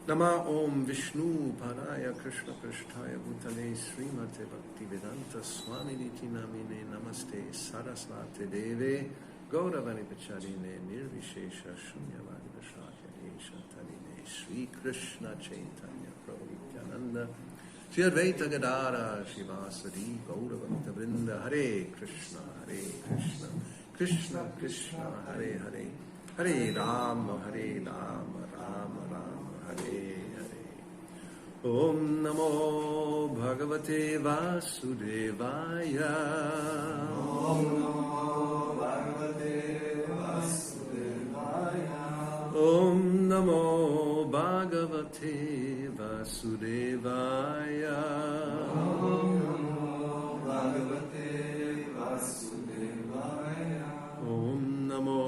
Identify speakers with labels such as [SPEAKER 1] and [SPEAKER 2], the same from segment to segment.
[SPEAKER 1] Nama Om Vishnu Padaya Krishna Prishtaya Bhutale Srimate Bhakti-Vedanta Swami Niti Namine Namaste Sarasvate Deve Gauravani Pacharine Nirvishesha Shunyavadi Vashakya Shantarine Sri Krishna Chaitanya Prabhu Nityananda Shri Advaita Gadara Shivasadi Gauravanta Vrinda Hare Krishna Krishna Krishna Hare Hare Hare Rama Rama Rama Hare Hare Om Namo Bhagavate Vasudevaya
[SPEAKER 2] Om Namo Bhagavate Vasudevaya
[SPEAKER 1] Om Namo Bhagavate Vasudevaya
[SPEAKER 2] Om Namo Bhagavate Vasudevaya
[SPEAKER 1] Om Namo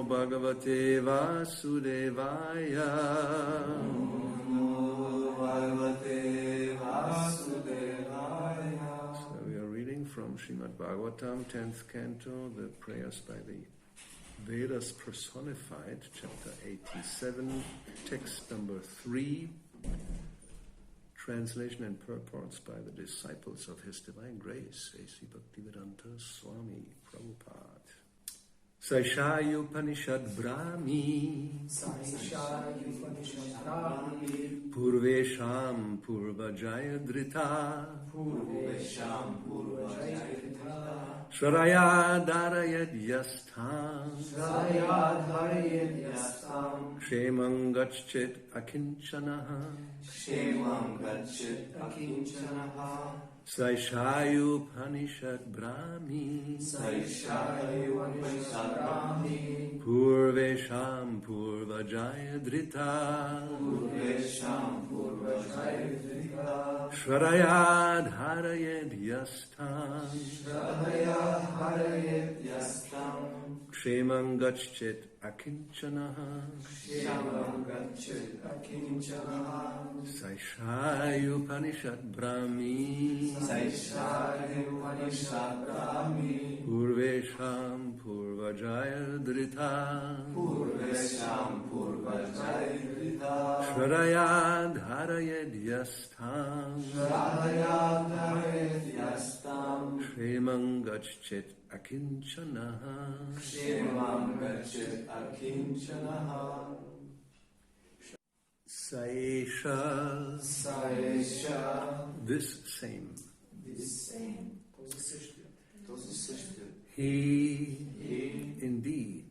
[SPEAKER 1] Bhagavate Vasudevaya So we are reading from Srimad Bhagavatam, 10th canto, the prayers by the Vedas Personified, chapter 87, text number 3, translation and purports by the disciples of His Divine Grace, A.C. Bhakti-Vedanta Swami Prabhupada. Saishayupanishad Brahmi Purvesham Purvajayadrita Sharayadarayad Yastham Kshemangachit Akinchanaha Saishayupanishad Brahmi Purvesham Purvajayadrita Shvarayad Harayed Yastam Kshemangachit Akinchanaha Saishayupanishad Brahmi Purvesham Purvajayadrita Shvarayad Harayed Yastam Kshemangachit Akinchanaha Saisha this same He indeed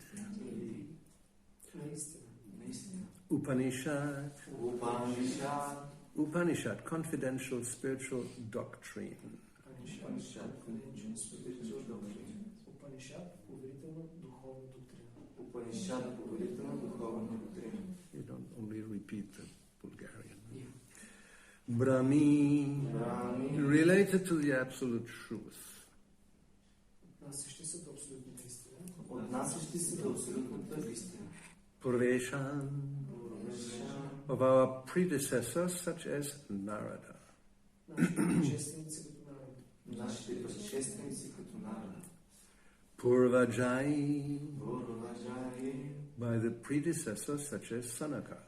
[SPEAKER 1] Upanishad confidential spiritual doctrine You don't only repeat the Bulgarian. Brahmi related to the absolute truth. Purveshan of our predecessors such as Narada. Purvajai by the predecessors such as Sanaka.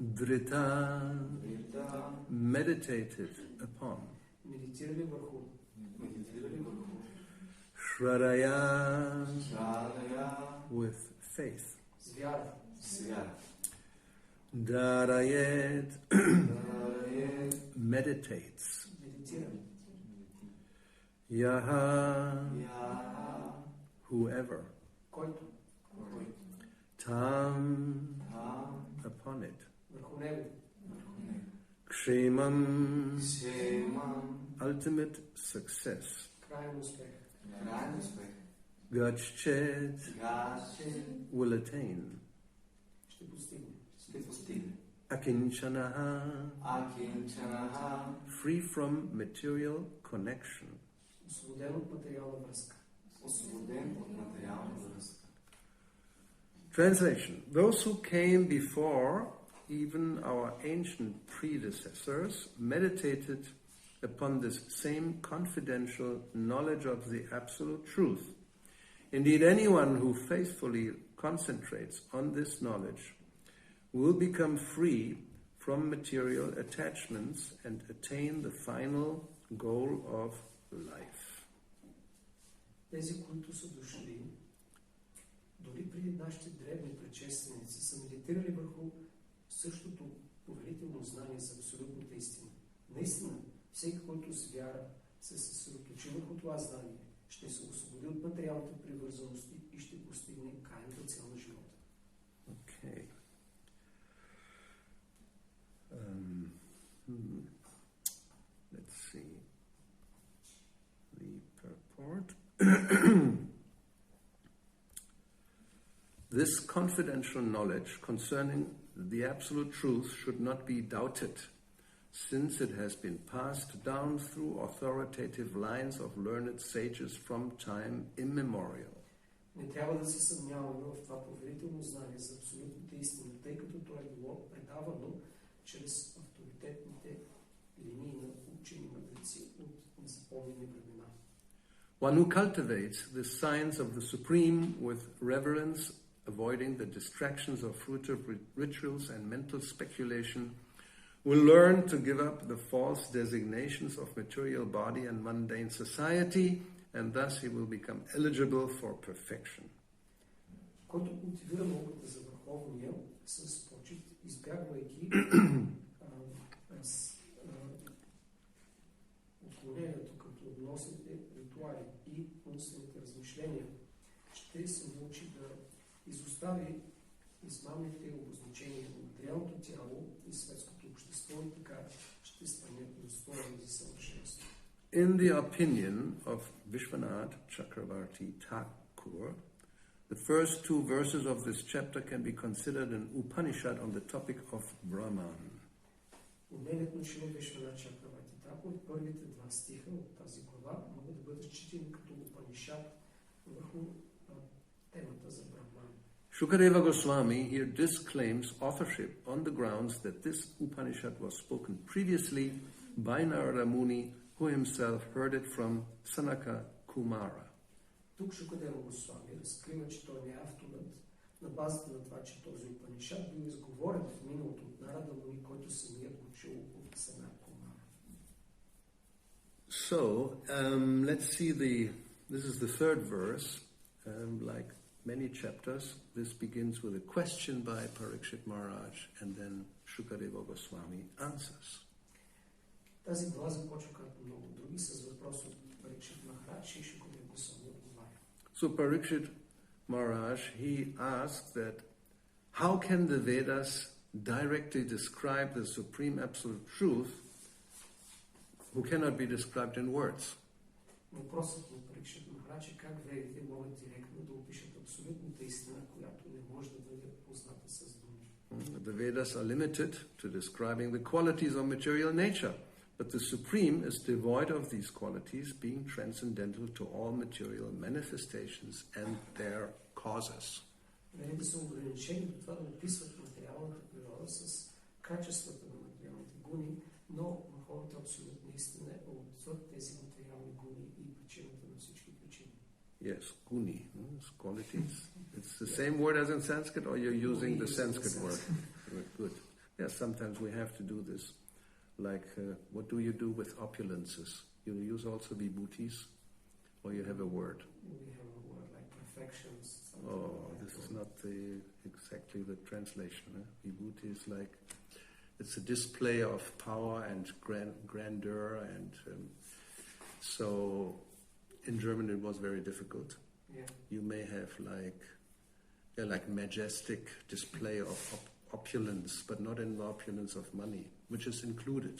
[SPEAKER 1] Drita meditated upon. Shradaya with faith. Darayet meditates. Yaha whoever. Tam upon it. Kshemam ultimate success. Gachchet will attain. Akinchanaha free from material connection. Translation. Those who came before, even our ancient predecessors, meditated upon this same confidential knowledge of the absolute truth Indeed, anyone who faithfully concentrates on this knowledge will become free from material attachments and attain the final goal of life.
[SPEAKER 3] Тези, които са дошли, дори преди нашите древни предшественици, са медитирали върху същото повелително знание за абсолютната истина. Наистина, всеки, който с вяра се съсредоточи върху това знание, ще се освободи от материалната привързаност и ще постигне крайната цел на живота.
[SPEAKER 1] Okay. Let's see the purport. This confidential knowledge concerning the absolute truth should not be doubted, since it has been passed down through authoritative lines of learned sages from time immemorial.
[SPEAKER 3] Не трябва да се съмняваме в това поверително знание за абсолютната истина, тъй като то е било предавано чрез авторитетните линии на учени мъдреци от незапомнени времена.
[SPEAKER 1] One who cultivates the science of the Supreme with reverence, avoiding the distractions of fruitive rituals and mental speculation, will learn to give up the false designations of material body and mundane society, and thus he will become eligible for perfection.
[SPEAKER 3] Който култивира науката за върховния с почет, избягвайки отклонението към плодоносните ритуали и умствените размишления, ще се научи да изостави измамните обозначения на материалното тяло и светското общество и така ще стане достоен за съвършенство.
[SPEAKER 1] In the opinion of Vishwanath Chakravarti Thakur, the first two verses of this chapter can be considered an Upanishad on the topic of Brahman.
[SPEAKER 3] Мнението на Шрила Вишванат Чакраварти Такур, първите два стиха от тази глава могат да бъдат считани като Упанишад върху темата за Брахман.
[SPEAKER 1] Shukadeva Goswami here disclaims authorship on the grounds that this Upanishad was spoken previously by Narada Muni, who himself heard it from Sanaka Kumara.
[SPEAKER 3] Тук Шукадева Госвами разкрива, че той не е авторът на базата на това, че този Упанишад бил изговорен в миналото от Нарада Муни, който самият го чул от Санака Кумара.
[SPEAKER 1] So, let's see this is the third verse, like many chapters. This begins with a question by Parikshit Maharaj, and then Shukadeva Goswami answers.
[SPEAKER 3] Тази глава започва както много други с въпрос от Парикшит Махарадж и Шукадева Госвами отговаря.
[SPEAKER 1] So Parikshit Maharaj, he asked that how can the Vedas directly describe the supreme absolute truth who cannot be described in words?
[SPEAKER 3] Въпросът на Парикшит Махарадж е как ведите могат директно да опишат абсолютната истина, която не може да бъде позната с думи.
[SPEAKER 1] The Vedas are limited to describing the qualities of material nature, but the Supreme is devoid of these qualities, being transcendental to all material manifestations and their causes.
[SPEAKER 3] Ведите са ограничени до това да описват материалната природа с качествата на материалните гуни, но върховната абсолютна истина е отвъд тези материални гуни и причината на всички причини.
[SPEAKER 1] Yes, guni, qualities. It's the same word as in Sanskrit, or you're using the Sanskrit word? Good. Yes, sometimes we have to do this. Like, what do you do with opulences? You use also vibhutis, or you have a word?
[SPEAKER 3] We have a word like perfections.
[SPEAKER 1] Oh, this is not exactly the translation. Vibhuti is like, it's a display of power and grandeur, and so in German it was very difficult.
[SPEAKER 3] Yeah.
[SPEAKER 1] You may have like majestic display of opulence, but not in the opulence of money, which is included.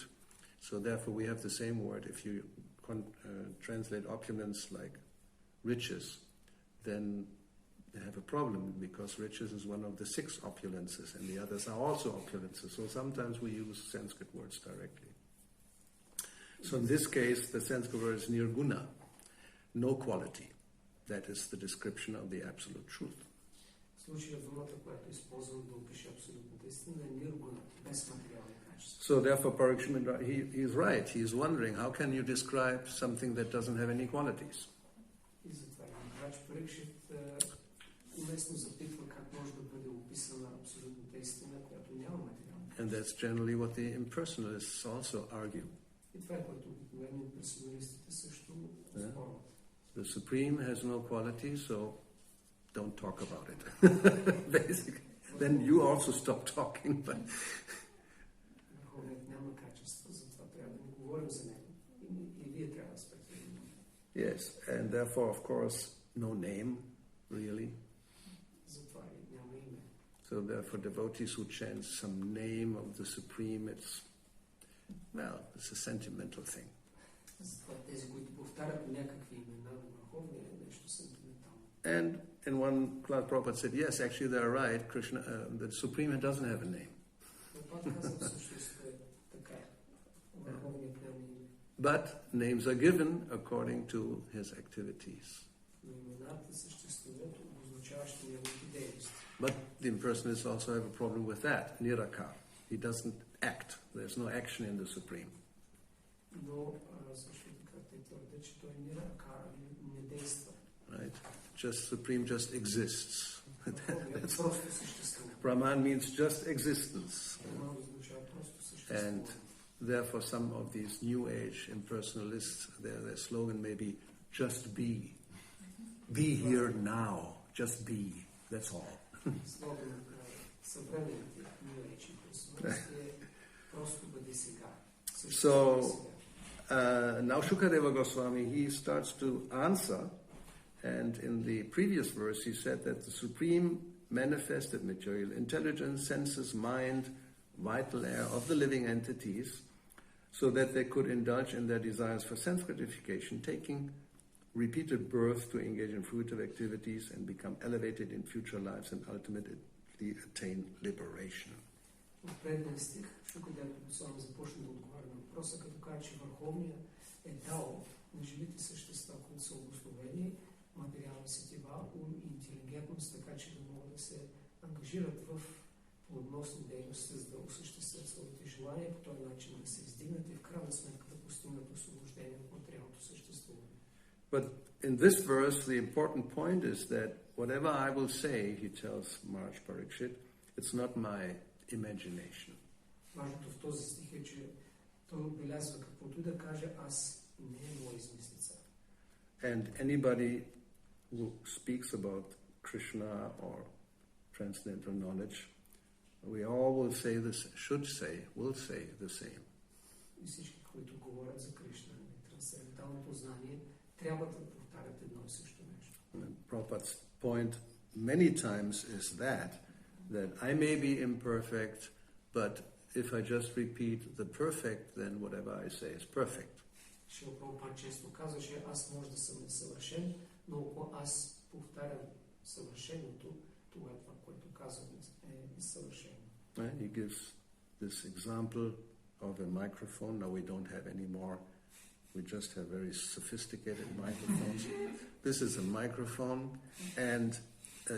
[SPEAKER 1] So therefore we have the same word. If you translate opulence like riches, then they have a problem, because riches is one of the 6 opulences, and the others are also opulences. So sometimes we use Sanskrit words directly. So in this case, the Sanskrit word is nirguna, no quality. That is the description of the absolute truth. So therefore Parikshit, he is right. He is wondering, how can you describe something that doesn't have any qualities?
[SPEAKER 3] непрекъснато запитва как може да бъде описана абсолютната истина, която няма материална.
[SPEAKER 1] And that's generally what the impersonalists also argue.
[SPEAKER 3] И това е което обикновено имперсоналистите също спорват.
[SPEAKER 1] The Supreme has no quality, so don't talk about it. Basically. Then you also stop talking. But
[SPEAKER 3] Върховният няма качество, затова трябва да не говорим за него. И вие трябва да спрете.
[SPEAKER 1] yes, and therefore, of course, no name, really.
[SPEAKER 3] Затова и няма име.
[SPEAKER 1] So therefore, devotees who chant some name of the Supreme, it's a sentimental thing.
[SPEAKER 3] Затова тези, които повтарят някакви имена на Върховния, е нещо сентиментално.
[SPEAKER 1] And in one class, Prabhupada said, yes, actually they're right, Krishna, the Supreme doesn't have a name. But names are given according to his activities. But the impersonalists also have a problem with that, nirakar. He doesn't act. There's no action in the Supreme. Right? Just Supreme just exists. Brahman means just existence. And therefore some of these New Age impersonalists, their slogan may be, just be. Be here now. Just be. That's all. So now Shukadeva Goswami, he starts to answer, and in the previous verse he said that the Supreme manifested material intelligence, senses, mind, vital air of the living entities, so that they could indulge in their desires for sense gratification, taking repeated birth to engage in fruitive activities and become elevated in future lives and ultimately attain liberation.
[SPEAKER 3] В предния стих Шукадева Госвами започна да отговаря на въпроса, като каза, че Върховният е дал на живите същества, които са обусловени, материални сетива, ум и интелигентност, така че да могат да се ангажират в плодоносни дейности, за да осъществят своите желания, по този начин да се издигнат и в крайна сметка да постигнат освобождение от материалното съществуване.
[SPEAKER 1] But in this verse, the important point is that whatever I will say, he tells Maharaj Parikshit, it's not my imagination.
[SPEAKER 3] Важното в този стих е, че той отбелязва каквото да каже, аз не е моя измислица.
[SPEAKER 1] And anybody who speaks about Krishna or transcendental knowledge, we all will say this, will say the same.
[SPEAKER 3] И всички, които говорят за Кришна и трансценденталното знание, трябва да повтарят едно и също нещо.
[SPEAKER 1] Prabhupada's point many times is that I may be imperfect, but if I just repeat the perfect, then whatever I say is perfect.
[SPEAKER 3] Шрила Прабхупад често казва, че аз може да съм несъвършен, но ако аз повтарям съвършеното, тогава това, което казвам, е съвършено.
[SPEAKER 1] He gives this example of a microphone. Now we don't have any more. We just have very sophisticated microphones. This is a microphone, and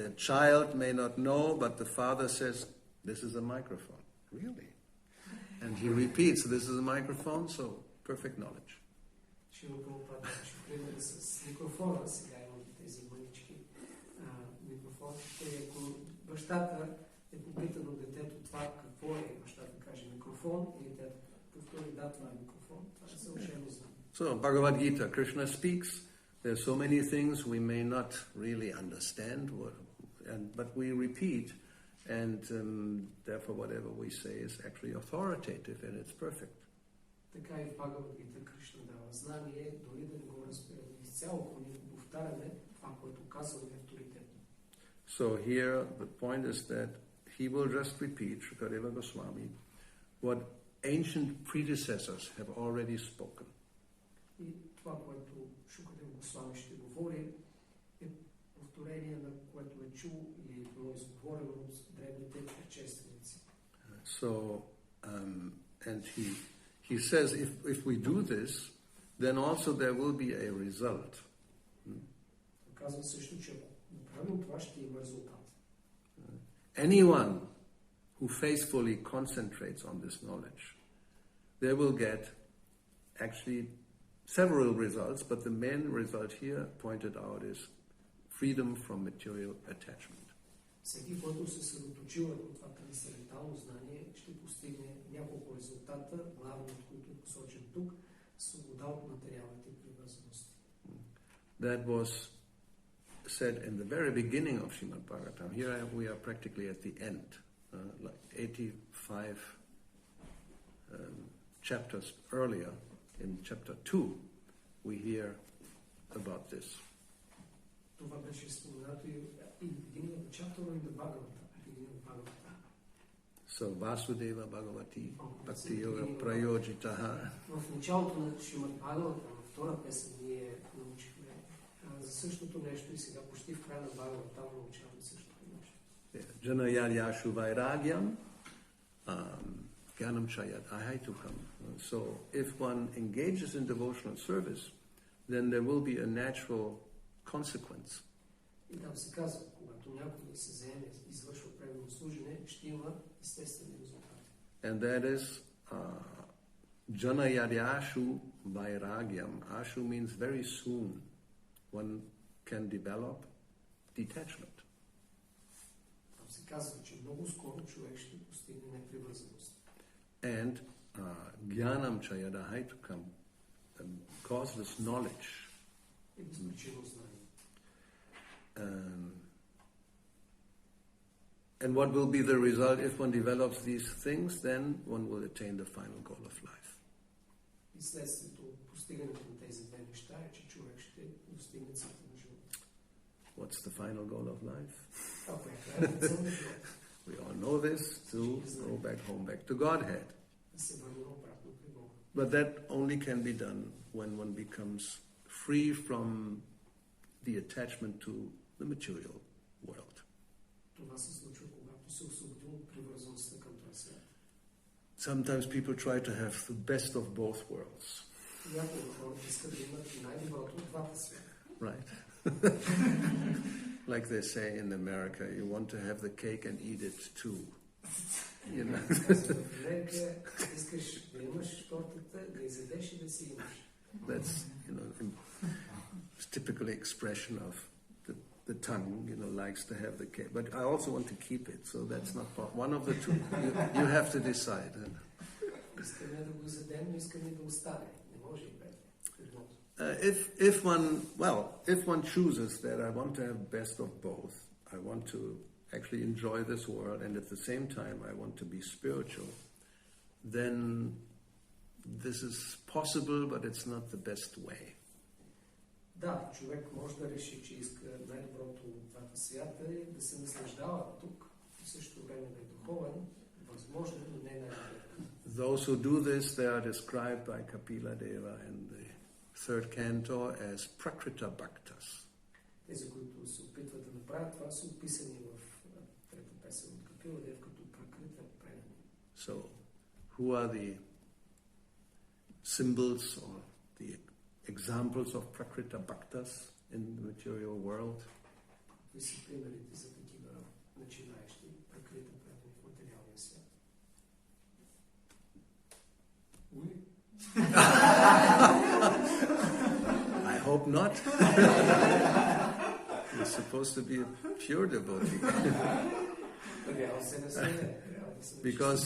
[SPEAKER 1] a child may not know, but the father says, this is a microphone. Really? And he repeats, this is a microphone, so perfect knowledge.
[SPEAKER 3] Шрила Прабхупад ще пример с микрофона. Сега имам тези мънички микрофоните. Ако бащата е попитано детето това какво е, бащата каже микрофон и детето повтори, да, това е микрофон. Това е съвършено знание.
[SPEAKER 1] So, Bhagavad Gita, Krishna speaks. There are so many things we may not really understand, but we repeat, and therefore whatever we say is actually authoritative and it's perfect.
[SPEAKER 3] Така и в Бхагавад Гита Кришна дава знание, дори да не го разберем изцяло, ако ние го повтаряме, това, което казваме е авторитетно.
[SPEAKER 1] So here the point is that he will just repeat, Shukadeva Goswami, what ancient predecessors have already spoken.
[SPEAKER 3] И това, което Шукадева Госвами ще говори, е повторение на което е чул или е било изговорено от древните предшественици.
[SPEAKER 1] So, and he says if we do this, then also there will be a result.
[SPEAKER 3] Казва също, че ако направим това, ще има резултат.
[SPEAKER 1] Anyone who faithfully concentrates on this knowledge, they will get actually several results, but the main result here pointed out is freedom from material attachment.
[SPEAKER 3] Всеки, който се съсредоточил върху това трансцендентално знание, ще постигне няколко резултата, главно от които е посочен тук, свобода от материалните привързаности.
[SPEAKER 1] That was said in the very beginning of Srimad Bhagavatam. Here we are practically at the end, like 85 chapters earlier. In chapter 2, we hear about this.
[SPEAKER 3] Това беше споменато и в beginning of the chapter in the Bhagavatam.
[SPEAKER 1] So Vasudeva Bhagavati Bhakti-yoga Prayojitaha.
[SPEAKER 3] В началото на Шримад Бхагаватам, във втора песен, ние научихме за същото нещо и сега почти в края на Бхагаватам научаваме същото нещо.
[SPEAKER 1] Janayaryasu Vairagyam Gyanam Chayat Ahaitukam. So if one engages in devotional service, then there will be a natural consequence.
[SPEAKER 3] И там се казва, когато някой се заеме, извършва преданно служене, ще има естествени резултати.
[SPEAKER 1] And that is Janayaryashu Vairagyam. Ashu means very soon one can develop detachment.
[SPEAKER 3] Там се казва, че много скоро човек ще постигне непривързаност.
[SPEAKER 1] And Gyanam Chayada Haitukam, causeless knowledge.
[SPEAKER 3] И безпричинно знание.
[SPEAKER 1] And what will be the result if one develops these things? Then one will attain the final goal of life.
[SPEAKER 3] И следствието от постигането на тези две неща е, че човек ще достигне целта на живота.
[SPEAKER 1] What's the final goal of life?
[SPEAKER 3] Това е крайната цел на живота.
[SPEAKER 1] We all know this, to go back home, back to Godhead.
[SPEAKER 3] Да се върне обратно при Бога.
[SPEAKER 1] But that only can be done when one becomes free from the attachment to the material world.
[SPEAKER 3] Това се случва, когато се освободим от привързаността към този свят.
[SPEAKER 1] Sometimes people try to have the best of both worlds.
[SPEAKER 3] Някои хора искат да имат най-доброто от двата свята.
[SPEAKER 1] Right. Like they say in America, you want to have the cake and eat it too. You know?
[SPEAKER 3] В Америка искаш да имаш тортата, да изядеш и да си имаш.
[SPEAKER 1] That's, you know, typical expression of the tongue, you know, likes to have the cake. But I also want to keep it, so that's not one of the two. You have to decide.
[SPEAKER 3] Искаме да го изядем, но искаме да остане. Не може и без.
[SPEAKER 1] If one chooses that I want to have best of both, I want to actually enjoy this world, and at the same time I want to be spiritual, then this is possible, but it's not the best way.
[SPEAKER 3] Да, човек може да реши, че иска най-доброто от двата свята и да се наслаждава тук, в същото време да е духовен, възможно, но не най-добре.
[SPEAKER 1] Those who do this, they are described by Kapila Deva in the third canto as Prakrita Bhaktas.
[SPEAKER 3] Тези, които се опитват да направят това, са описани в трета песен от Капила Дев като Пракрита предани.
[SPEAKER 1] So, who are the symbols or the examples of Prakrita Bhaktas in the material world?
[SPEAKER 3] Какви са примерите за такива начинаещи Пракрита предани в материалния свят?
[SPEAKER 1] I hope not. You're supposed to be a pure devotee. Because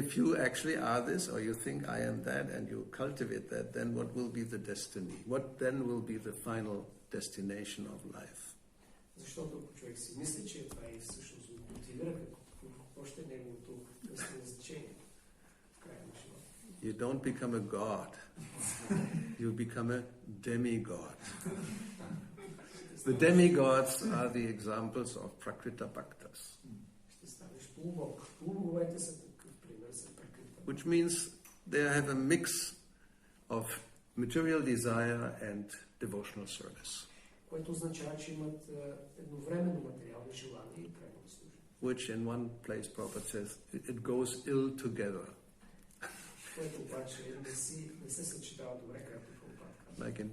[SPEAKER 1] if you actually are this, or you think I am that, and you cultivate that, then what will be the destiny? What then will be the final destination of life?
[SPEAKER 3] Защото ако човек си мисли, че това и всъщност го култивира, какво ще е неговото предназначение в края на живота?
[SPEAKER 1] You don't become a god. You become a demigod. The demigods are the examples of Prakrita Bhaktas.
[SPEAKER 3] Ще станеш полубог. Полубоговете са такъв пример за Пракрита.
[SPEAKER 1] Which means they have a mix of material desire and devotional service.
[SPEAKER 3] Което означава, че имат едновременно материални желания и преданно служение.
[SPEAKER 1] Which in one place Prabhupada says, it goes ill together.
[SPEAKER 3] Което обаче не се съчетава добре, както Прабхупад казва.
[SPEAKER 1] Like in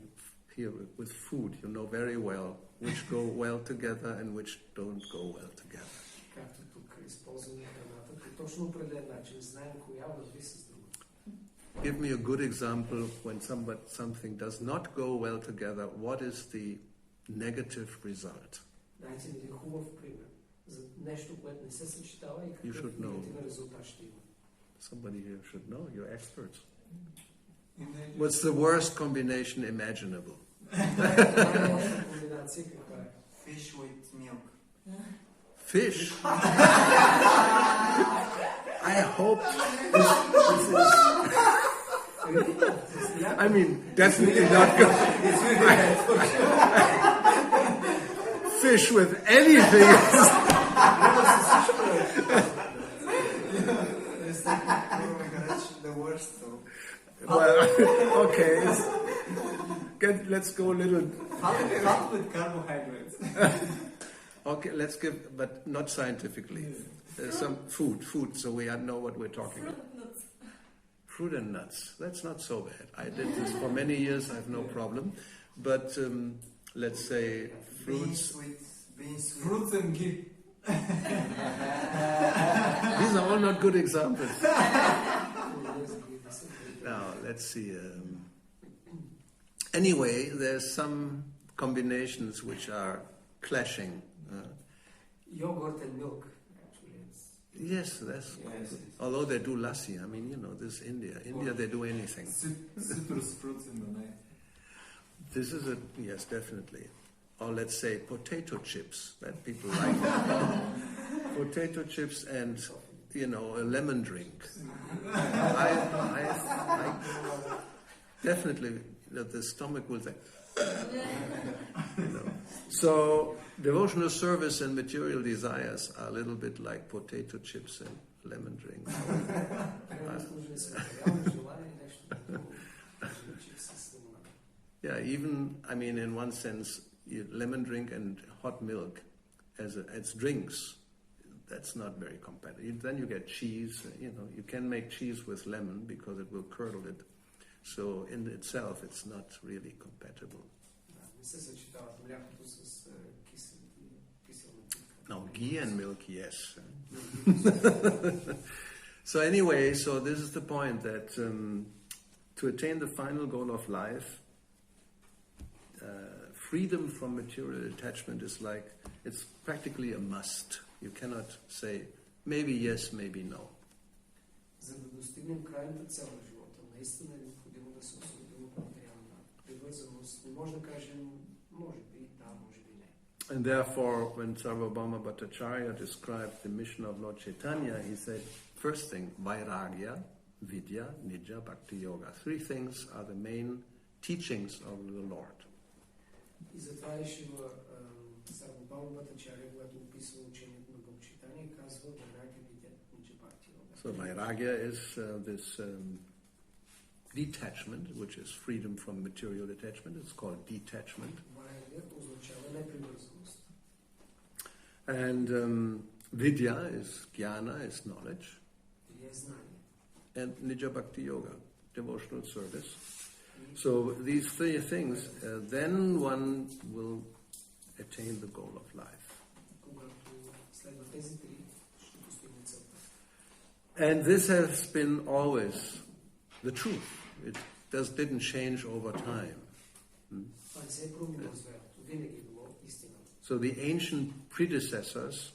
[SPEAKER 1] here with food, you know very well which go well together and which don't go well together.
[SPEAKER 3] Както тук използваме храната, по точно определен начин знаем коя върви с другото.
[SPEAKER 1] Give me a good example when something does not go well together. What is the negative result?
[SPEAKER 3] Дайте ми един хубав пример за нещо, което не се съчетава и какъв негативен резултат ще има.
[SPEAKER 1] Somebody here should know. You're experts. What's the worst combination imaginable?
[SPEAKER 3] Комбинация каква е?
[SPEAKER 2] Fish with milk.
[SPEAKER 1] Fish? I hope I mean, definitely not good. Fish with anything.
[SPEAKER 2] The worst though.
[SPEAKER 1] Well, okay. Let's go a little.
[SPEAKER 2] Hot with carbohydrates.
[SPEAKER 1] Okay, let's give, but not scientifically. Some food, so we know what we're talking about. Fruit and nuts. That's not so bad. I did this for many years. I have no problem. But let's say fruits.
[SPEAKER 2] Beans with
[SPEAKER 3] Fruits and ghee.
[SPEAKER 1] These are all not good examples. Now, let's see. Anyway, there's some combinations which are clashing.
[SPEAKER 3] Yogurt and milk.
[SPEAKER 1] Yes, that's.
[SPEAKER 2] Yes.
[SPEAKER 1] Although they do lassi, I mean, this is India. India, they do anything.
[SPEAKER 2] Citrus fruits in the night.
[SPEAKER 1] This is yes, definitely. Or let's say potato chips that people like. Potato chips and a lemon drink. I definitely the stomach will say. So devotional service and material desires are a little bit like potato chips and lemon drinks. Yeah, even in one sense, lemon drink and hot milk as drinks, that's not very compatible. Then you get cheese. You can make cheese with lemon because it will curdle it. So in itself, it's not really compatible. No, ghee and milk, yes. So anyway, this is the point that to attain the final goal of life, freedom from material attachment is it's practically a must. You cannot say maybe yes, maybe no.
[SPEAKER 3] За да достигнем крайната цел на живота, наистина е необходимо да се освободим от материална привързаност. Не може да кажем може би да, може би не.
[SPEAKER 1] And therefore, when Sarvabhauma Bhattacharya described the mission of Lord Chaitanya, he said, first thing, Vairagya, Vidya, Nija, Bhakti-yoga. Three things are the main teachings of the Lord.
[SPEAKER 3] И затова Ишива Сарвабхаума Бхаттачаря, когато описва учението на Бог Чайтания, казва Vairagya, Vidya, Nija, Bhakti-yoga.
[SPEAKER 1] So Vairagya is this detachment, which is freedom from material attachment. It's called detachment. And Vidya is jnana, is knowledge. And Nija Bhakti Yoga, devotional service. So these three things, then one will attain the goal of life. And this has been always the truth. It didn't change over time. So the ancient predecessors,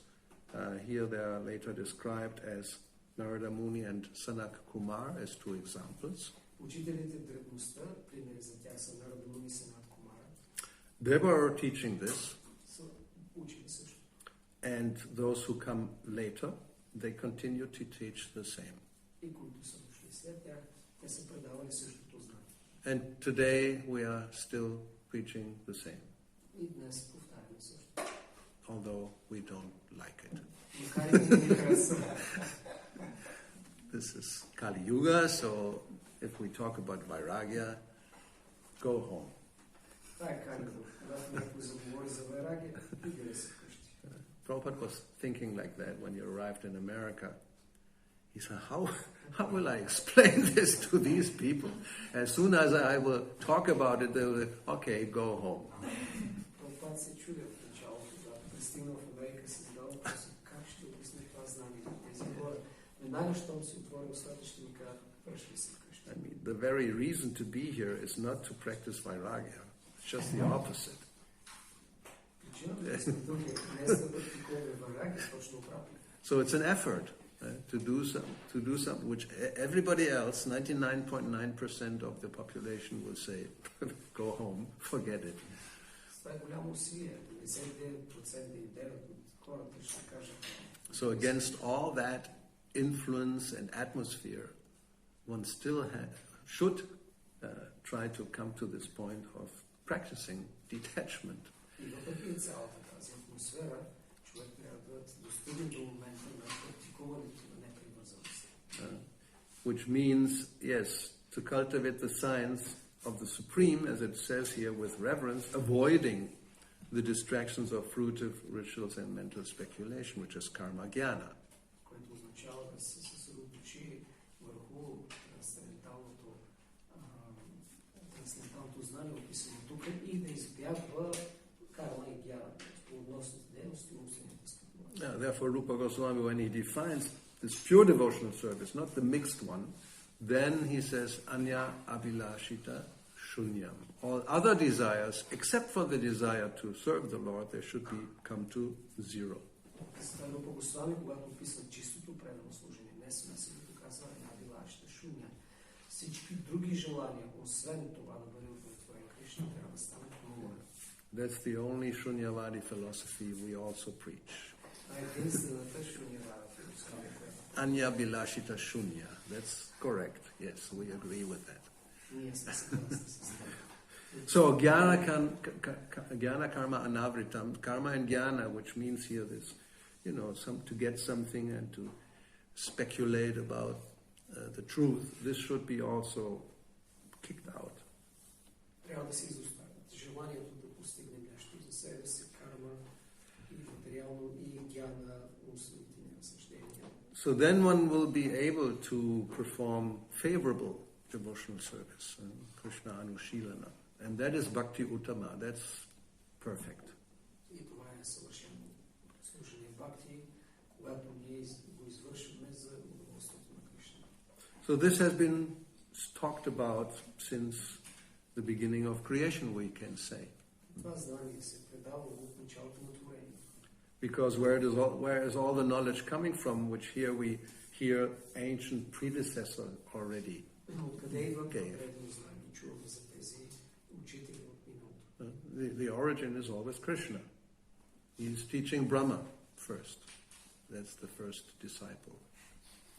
[SPEAKER 1] here they are later described as Narada Muni and Sanak Kumar as two examples. They were teaching this. And those who come later, they continue to teach the same. And today we are still preaching the same. Although we don't like it. This is Kali Yuga, so if we talk about Vairagya, go home. Prabhupada was thinking like that when he arrived in America. He said, how will I explain this to these people? As soon as I will talk about it, they will say, okay, go home. The very reason to be here is not to practice Vairagya. It's just the opposite. So it's an effort to do something which everybody else, 99.9% of the population, will say, go home, forget it. So against all that influence and atmosphere, one still should try to come to this point of practicing detachment. Which means, yes, to cultivate the science of the Supreme, as it says here, with reverence, avoiding the distractions of fruitive rituals and mental speculation, which is karma jnana. Therefore, Rupa Goswami, when he defines this pure devotional service, not the mixed one, then he says, Anya abhilashita shunyam. All other desires, except for the desire to serve the Lord, they should come to zero. That's the only Shunyavadi philosophy we also preach. Anya bilashita shunya. That's correct. Yes, we agree with that. So jnana karma anavritam, karma and jnana, which means here this, to get something and to speculate about the truth. This should be also kicked out. So then one will be able to perform favorable devotional service, Krishna Anushilana. And that is Bhakti Uttama, that's perfect. So this has been talked about since the beginning of creation, we can say. Because where is all the knowledge coming from, which here we hear ancient predecessor already gave. The origin is always Krishna. He's teaching Brahma first. That's the first disciple.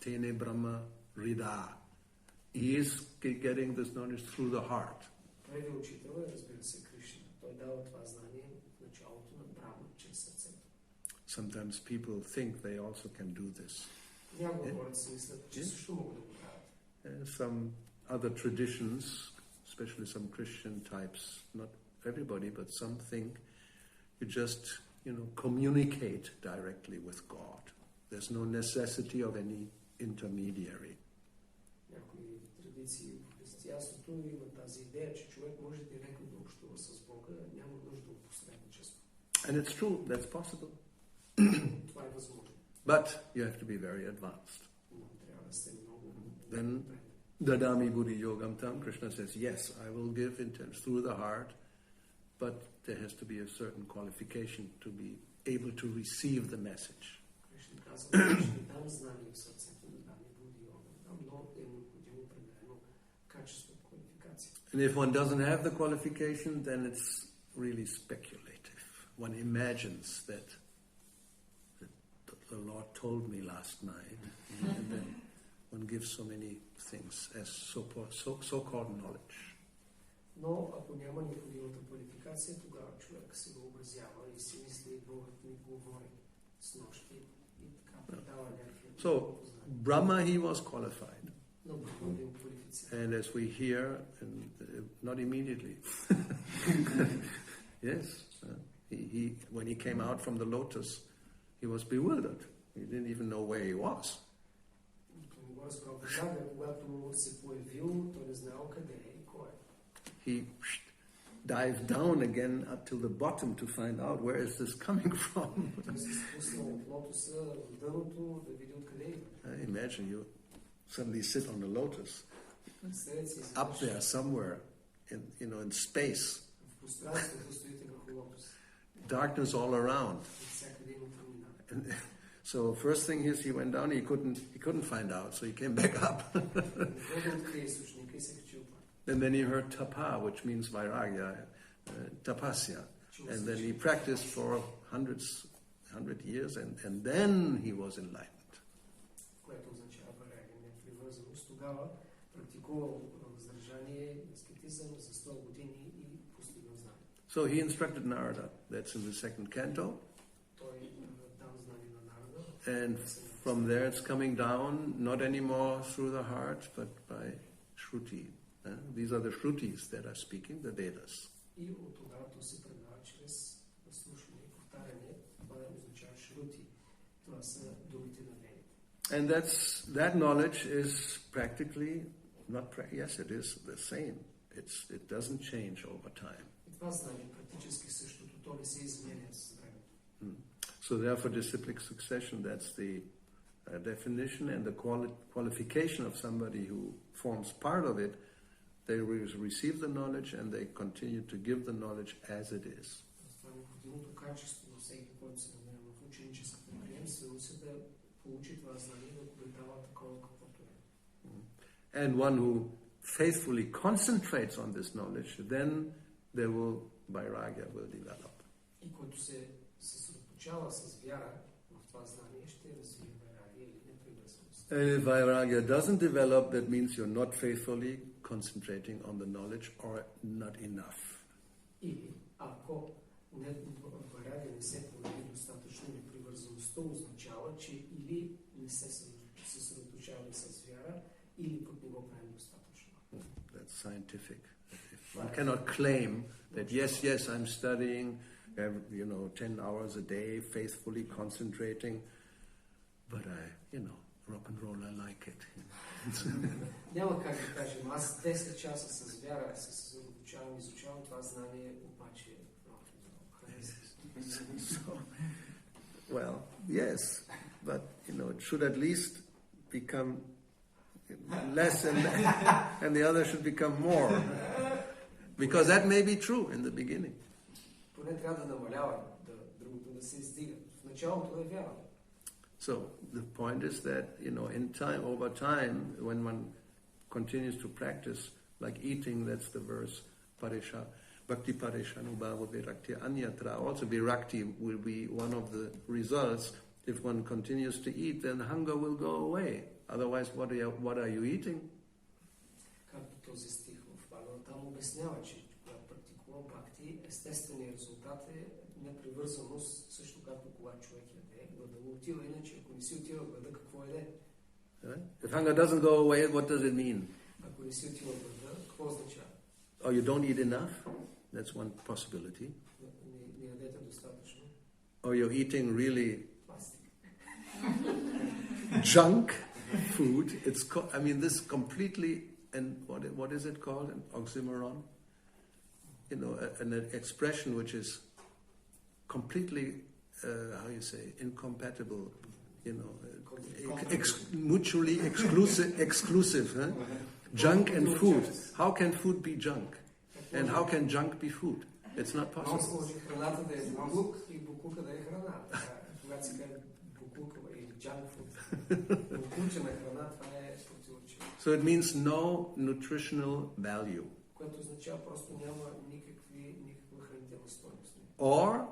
[SPEAKER 1] Tene Brahma Rida. He is getting this knowledge through the heart. Sometimes people think they also can do this. Some other traditions, especially some Christian types, not everybody, but some think you just, communicate directly with God. There's no necessity of any intermediary. And it's true, that's possible. But you have to be very advanced. Then, Dadami Buddhi Yogam Tam, Krishna says, yes, I will give intent through the heart, but there has to be a certain qualification to be able to receive the message. And if one doesn't have the qualification, then it's really speculative. One imagines that the Lord told me last night, and then one gives so many things as so-called knowledge.
[SPEAKER 3] Но ако няма необходимата квалификация, тогава човек се въобразява и си мисли, Богът ми говори с нощи и така дава някакви.
[SPEAKER 1] So, Brahma, he was qualified.
[SPEAKER 3] Но Брахма бил квалифициран.
[SPEAKER 1] And as we hear, and not immediately. Yes, he when he came out from the lotus, he was bewildered. He didn't even know where he was. He dived down again up to the bottom to find out where is this coming from. Imagine you suddenly sit on the lotus, up there somewhere in space. darkness all around.
[SPEAKER 3] Всякъде има тъмнина.
[SPEAKER 1] And so first thing is he went down, he couldn't find out, so he came back up. And then he heard tapa, which means vairagya, tapasya. And then he practiced for 100 years, and then he was enlightened.
[SPEAKER 3] Което означава варягия, непривързаност. Тогава практикувал въздържание, аскетизъм за 100 години и постигнал знание.
[SPEAKER 1] So he instructed Narada. That's in the second canto.
[SPEAKER 3] Той дал знание на Нарада.
[SPEAKER 1] And from there it's coming down, not anymore through the heart, but by Shruti. These are the Shrutis that are speaking, the Vedas.
[SPEAKER 3] И от тогава то се предава чрез слушане и повтаряне. Това означава Шрути. Това са думите на Ведите.
[SPEAKER 1] And that knowledge is practically yes, it is the same. It doesn't change over time.
[SPEAKER 3] И това знание практически същото, то не се изменя с времето.
[SPEAKER 1] So therefore, disciplic succession, that's the definition and the qualification of somebody who forms part of it. They receive the knowledge and they continue to give the knowledge as it is.
[SPEAKER 3] Това е необходимото качество на всеки, който се намира в ученическата приемственост, е да получи това знание, да го предава такова, каквото е.
[SPEAKER 1] And one who faithfully concentrates on this knowledge, then vairagya will develop.
[SPEAKER 3] И който се съсредоточава с вяра в това знание, ще развие вайрагия или непривързаност.
[SPEAKER 1] And if vairagya doesn't develop, that means you're not faithfully concentrating on the knowledge or not enough.
[SPEAKER 3] Или ако вайрагия не се прояви достатъчно, непривързаността означава, че или не се съсредоточава с вяра, или пък не го правим достатъчно.
[SPEAKER 1] That's scientific. One cannot claim that yes, I'm studying, 10 hours a day, faithfully concentrating, but rock and roll, I like it.
[SPEAKER 3] Няма как да кажем, аз 10 часа с вяра се съсредоточавам, изучавам това знание, обаче рок н рол.
[SPEAKER 1] Well, yes, but it should at least become less and the other should become more. Because that may be true in the beginning.
[SPEAKER 3] Поне трябва да намалява, другото да се издига. В началото е вярно.
[SPEAKER 1] So the point is that, over time, when one continues to practice, like eating, that's the verse, Bhakti Parishanubhava Virakti Anyatra. Also Virakti will be one of the results. If one continues to eat, then hunger will go away. Otherwise, what are you eating?
[SPEAKER 3] Както този стих в Павел там обяснява, че когато практикува бхакти, естественият резултат е непривързаност, също както когато човек яде, глада му отива, иначе ако не си отива глада, какво яде?
[SPEAKER 1] If hunger doesn't go away, what does it mean?
[SPEAKER 3] Ако не си отива глада, какво означава?
[SPEAKER 1] Or you don't eat enough? That's one possibility.
[SPEAKER 3] Не ядете достатъчно.
[SPEAKER 1] Or you're eating really junk food. This completely, and what is it called? An oxymoron? An expression which is completely, incompatible, mutually exclusive. Huh? Junk and food. How can food be junk? And how can junk be food? It's not possible.
[SPEAKER 3] Храната да е буклук и буклука да е храна. Когато се каже буклука или junk food, буклучена храна, това е противоречие.
[SPEAKER 1] So it means no nutritional value.
[SPEAKER 3] Което означава просто няма никаква хранителна стойност.
[SPEAKER 1] Or,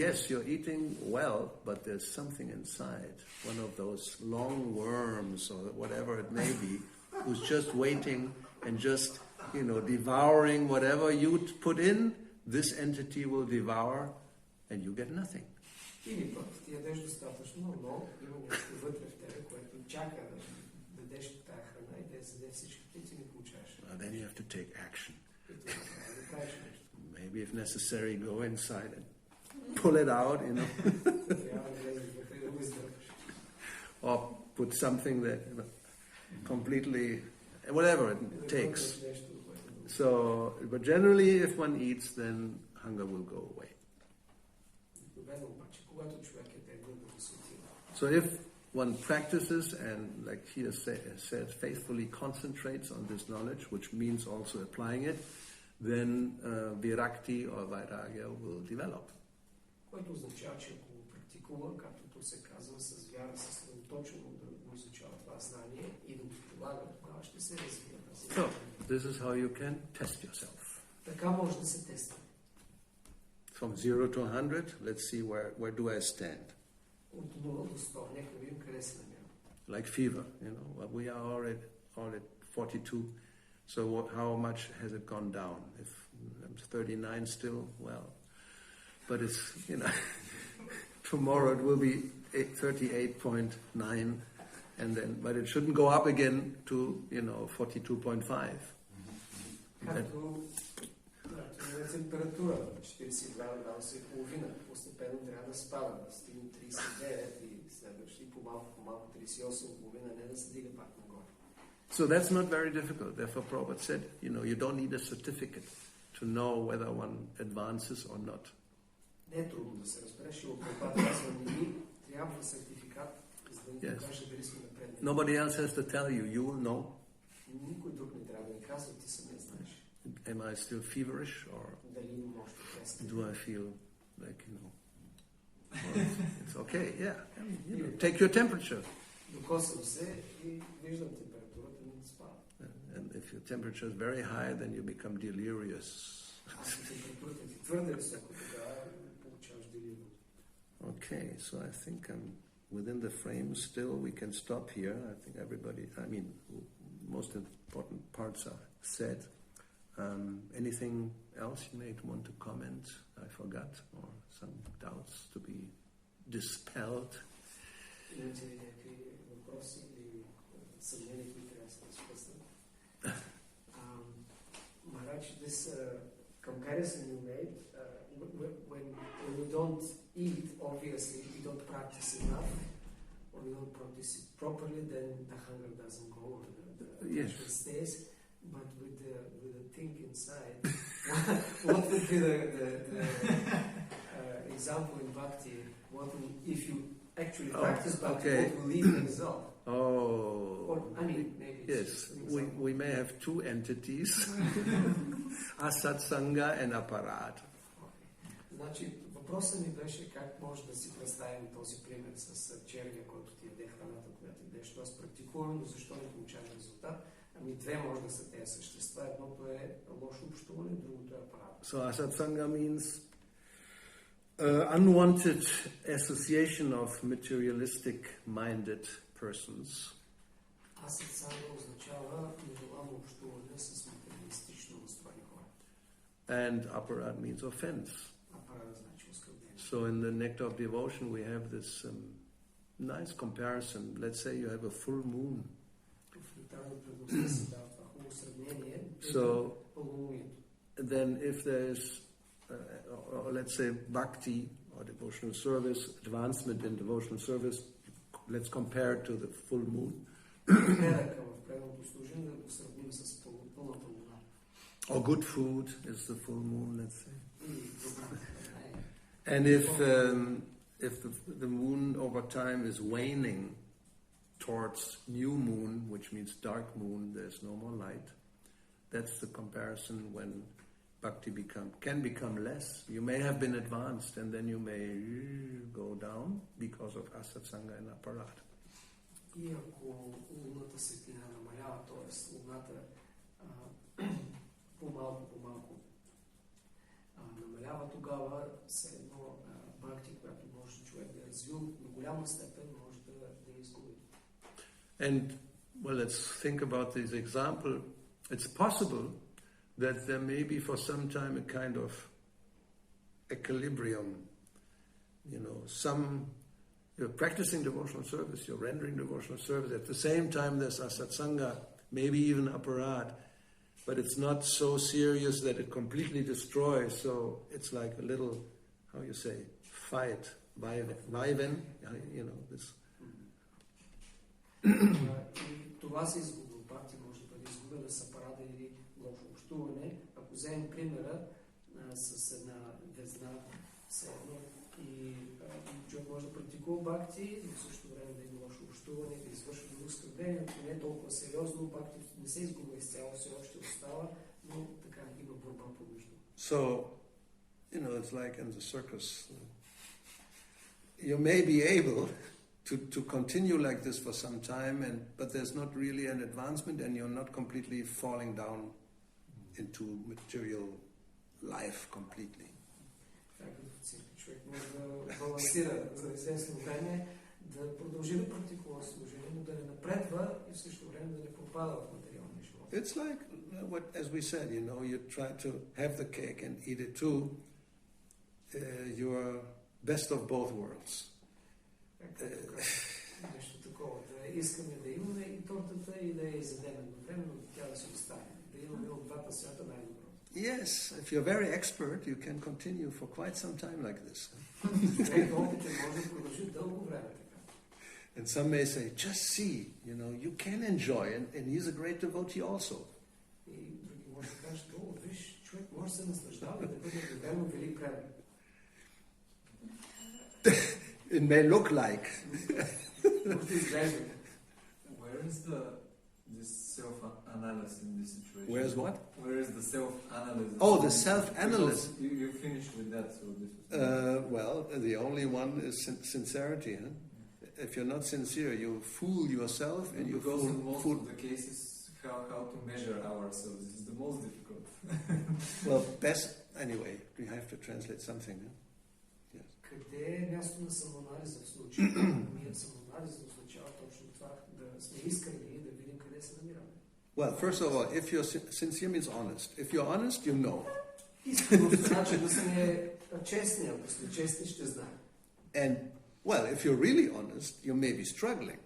[SPEAKER 1] yes, you're eating well, but there's something inside, one of those long worms or whatever it may be, who's just waiting and just, devouring whatever you put in, this entity will devour and you get nothing.
[SPEAKER 3] Или пък ти ядеш достатъчно, но има нещо вътре в тебе, което чака да дадеш тази храна и да заде всичките, ти не получаваш.
[SPEAKER 1] Then you have to take action. Maybe if necessary, go inside and pull it out, or put something that completely, whatever it takes. So, but generally, if one eats, then hunger will go away. So if one practices and, like here said, faithfully concentrates on this knowledge, which means also applying it, then virakti or vairagya will develop.
[SPEAKER 3] Което означава, че ако го практикува, както се казва, с вяра, съсредоточено да го изучава това знание и да го прилага, тогава ще се развива.
[SPEAKER 1] So, this is how you can test yourself.
[SPEAKER 3] Така може да се тества.
[SPEAKER 1] From 0 to 100, let's see where do I stand.
[SPEAKER 3] От 0 до 100, нека видим къде се намирам.
[SPEAKER 1] Like fever, you know, we are all at 42. So how much has it gone down? If I'm 39 still, well, but it's, you know, tomorrow it will be 38.9, and then, but it shouldn't go up again to, you know, 42.5.
[SPEAKER 3] Както температура 42 градуса и половина, постепенно трябва да спада, да стигне 39 и следващи по-малко 38,5, не да се дига пак нагоре.
[SPEAKER 1] So that's not very difficult. Therefore, Prabhupada said, you know, you don't need a certificate to know whether one advances or not.
[SPEAKER 3] Не е трудно да се разбере, Шрила Прабхупада казва, не ни трябва сертификат, за да ни покаже дали сме напредни.
[SPEAKER 1] Nobody else has to tell you. You will know.
[SPEAKER 3] Никой друг не трябва да ни казва, ти самия знаеш.
[SPEAKER 1] Am I still feverish, or
[SPEAKER 3] Дали имам още треска?
[SPEAKER 1] do I feel like, you know, well, it's okay, yeah. I mean, you know, take your temperature.
[SPEAKER 3] Докосвам се и виждам температурата ми да спада.
[SPEAKER 1] And if your temperature is very high, then you become delirious.
[SPEAKER 3] Ако температурата ти твърде високо, тогава получаваш делириум.
[SPEAKER 1] Okay, so I think I'm within the frame still. We can stop here. I think everybody, I mean, most important parts are said. Anything else you may want to comment? I forgot, or some doubts to be dispelled.
[SPEAKER 3] Имате ли някакви въпроси или съмнения, които трябва да се разпъснат? Maharaj, this comparison you made, when we don't eat, obviously, we don't practice enough, or we don't practice it properly, then the hunger doesn't go, or the attachment stays. But with the thing inside, what would be the example in Bhakti? If you actually practice Bhakti, what will lead the result?
[SPEAKER 1] Oh,
[SPEAKER 3] Or, I mean, maybe
[SPEAKER 1] yes, we may have two entities, asatsanga and aparad.
[SPEAKER 3] Значи, въпросът ми беше как може да си представим този пример с червия, който ти яде храната, която ядеш. Тоест практикувам, но защо не получавам резултат? Ами две може да са тези същества. Едното е лошо общуване, другото е апарат.
[SPEAKER 1] So asatsanga means unwanted association of materialistic-minded persons.
[SPEAKER 3] Асатсанга означава нежелано общуване с материалистично настроени хора.
[SPEAKER 1] And aparad means offense.
[SPEAKER 3] Апарат значи оскърбление.
[SPEAKER 1] So in the Nectar of Devotion we have this nice comparison. Let's say you have a full moon. So then if there is, or let's say bhakti or devotional service, advancement in devotional service, let's compare it to the full moon. Or good food is the full moon, let's say. And if the moon over time is waning towards new moon, which means dark moon, there's no more light. That's the comparison when bhakti can become less. You may have been advanced and then you may go down because of asatsanga and aparat.
[SPEAKER 3] И ако лунната светлина намалява, т.е. луната по-малко намалява, тогава все едно бхакти, която може човек да развил до голяма степен, може да изгуби.
[SPEAKER 1] And, well, let's think about this example. It's possible that there may be for some time a kind of equilibrium. You know, you're practicing devotional service, you're rendering devotional service. At the same time, there's asatsanga, maybe even aparat. But it's not so serious that it completely destroys. So it's like a little, how you say, fight, vaiven, you know, this.
[SPEAKER 3] Това се изгубва. Бхакти може да бъде изгубена с апарата или лошо общуване. Ако вземем примера с една везна, все едно, и човек може да практикува бхакти, но в същото време да има лошо общуване, да извършва друго оскърбление, ако не е толкова сериозно, бхакти не се изгубва изцяло, все още остава, но така има борба помежду.
[SPEAKER 1] So, you know, it's like in the circus, you may be able to continue like this for some time, but there's not really an advancement, and you're not completely falling down into material life completely.
[SPEAKER 3] Човек може да балансира за известно време, да продължи да практикува служение, но да не напредва и в същото време да не пропада в материалния живот.
[SPEAKER 1] It's like as we said, you try to have the cake and eat it too. You're best of both worlds.
[SPEAKER 3] Нещо такова. Да искаме да имаме и тортата и да я изядем едновременно, тя да се остане. Да имаме от двата свята най-добро.
[SPEAKER 1] Yes, if you're very expert, you can continue for quite some time like this. And some may say, just see, you can enjoy, and he's a great devotee also. It may look like.
[SPEAKER 2] Where is this self-analysis in this situation?
[SPEAKER 1] Where's what?
[SPEAKER 2] Where is the self-analysis?
[SPEAKER 1] Oh, the self-analysis.
[SPEAKER 2] You finished with that, so this was...
[SPEAKER 1] Well, the only one is sincerity. Huh? If you're not sincere, you fool yourself, and you
[SPEAKER 2] because in most
[SPEAKER 1] fool.
[SPEAKER 2] of the cases, how to measure ourselves is the most difficult.
[SPEAKER 1] Well, best anyway. We have to translate something. Huh? Yes.
[SPEAKER 3] Къде е място на самоанализа в случая? Самоанализ означава точно това, да сме искрени и да видим къде се намираме.
[SPEAKER 1] Well, first of all, if you're sincere means honest. If you're honest, you know.
[SPEAKER 3] Искреност значи да сме честни, ако сме честни, ще знаем.
[SPEAKER 1] And well, if you're really honest, you may be struggling.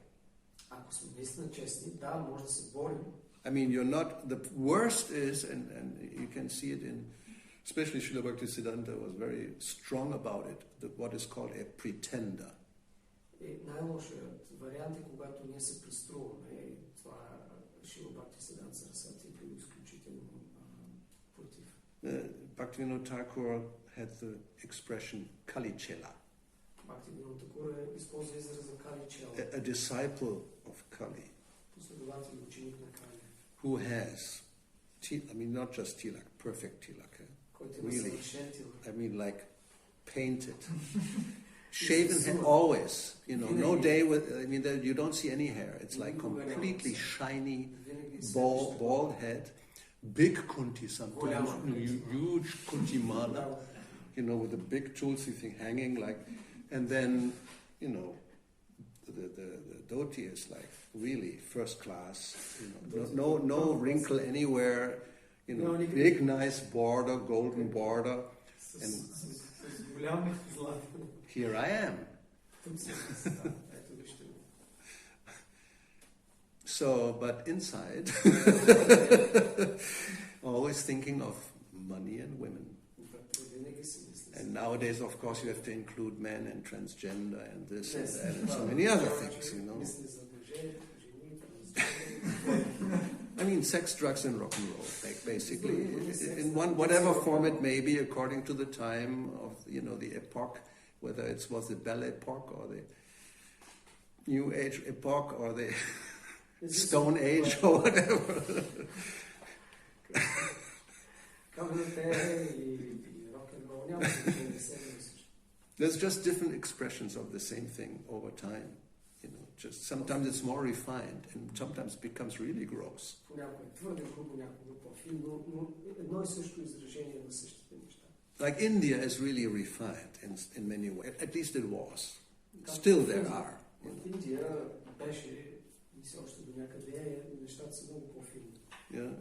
[SPEAKER 3] Ако сме наистина честни, да, може да се борим.
[SPEAKER 1] I mean, you're not. The worst is, and you can see it in, especially Srila Bhaktisiddhanta was very strong about it. What is called a pretender.
[SPEAKER 3] Най-лошият вариант е, когато ние се преструваме. Това Шрила Бхактисиддханта Сарасвати е бил изключително против.
[SPEAKER 1] Bhaktivinoda Thakur had the expression Kalichela.
[SPEAKER 3] Bhaktivinoda Thakur използва израза Kalichela.
[SPEAKER 1] A disciple of Kali.
[SPEAKER 3] Последовател и ученик на Кали.
[SPEAKER 1] Who has, not just tilak, perfect tilak. Really, I mean, like painted, shaven head always. No day with. You don't see any hair. It's like completely shiny, bald head, big kunti sometimes, huge kunti mala, with a big tulsi thing hanging and then, the dhoti is like really first class. No wrinkle anywhere. Big nice border, golden border, and here I am. So, but inside, always thinking of money and women. And nowadays, of course, you have to include men and transgender and this and that and so many other things, I mean, sex, drugs, and rock and roll, basically, in whatever form it may be, according to the time of, the epoch, whether it was the Belle Epoch or the New Age epoch or the Stone Age or whatever. There's just different expressions of the same thing over time. Just sometimes it's more refined and sometimes it becomes really gross. Like India is really refined in many ways. At least it was. Still there are.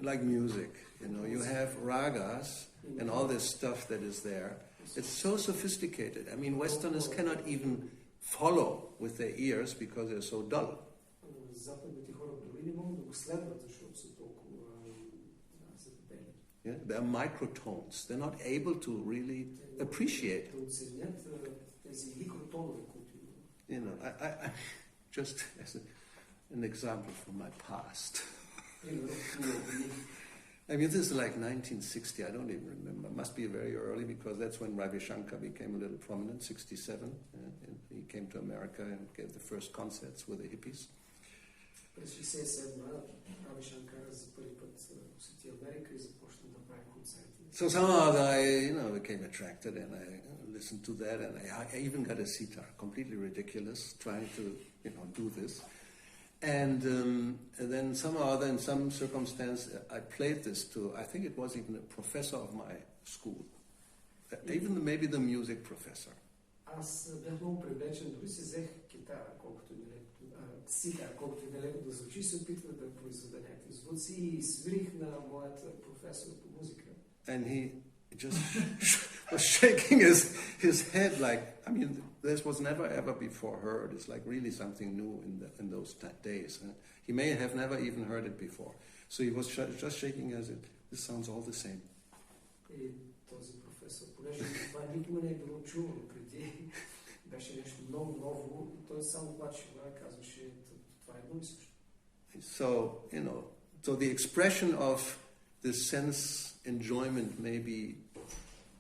[SPEAKER 1] Like music. You have ragas and all this stuff that is there. It's so sophisticated. I mean, Westerners cannot even follow with their ears because they're so dull. There are microtones. They're not able to really appreciate. I just as an example from my past. I mean, this is like 1960. I don't even remember. It must be very early because that's when Ravi Shankar became a little prominent, 67. And he came to America and gave the first concerts with the hippies.
[SPEAKER 3] През 67 Рави Шанкар за първи път посети Америка и започна да прави концерти.
[SPEAKER 1] So somehow I, became attracted, and I listened to that, and I even got a sitar, completely ridiculous, trying to, do this. And then somehow, in some circumstance, I played this to, I think it was even a professor of my school, even maybe the music professor.
[SPEAKER 3] Аз бях много привлечен, дори си взех китара, ситар, колкото и далеко да звучи, се опитвах да произведа някакви звуци и свирих на моят професор по музика.
[SPEAKER 1] And he just was shaking his head like, this was never ever before heard. It's like really something new in those days. He may have never even heard it before. So he was just shaking as it, this sounds all the same.
[SPEAKER 3] И този професор, понеже това никога не е било чувано преди, беше нещо много ново, и той само плаче, казваше, това е едно и също.
[SPEAKER 1] So the expression of this sense enjoyment may be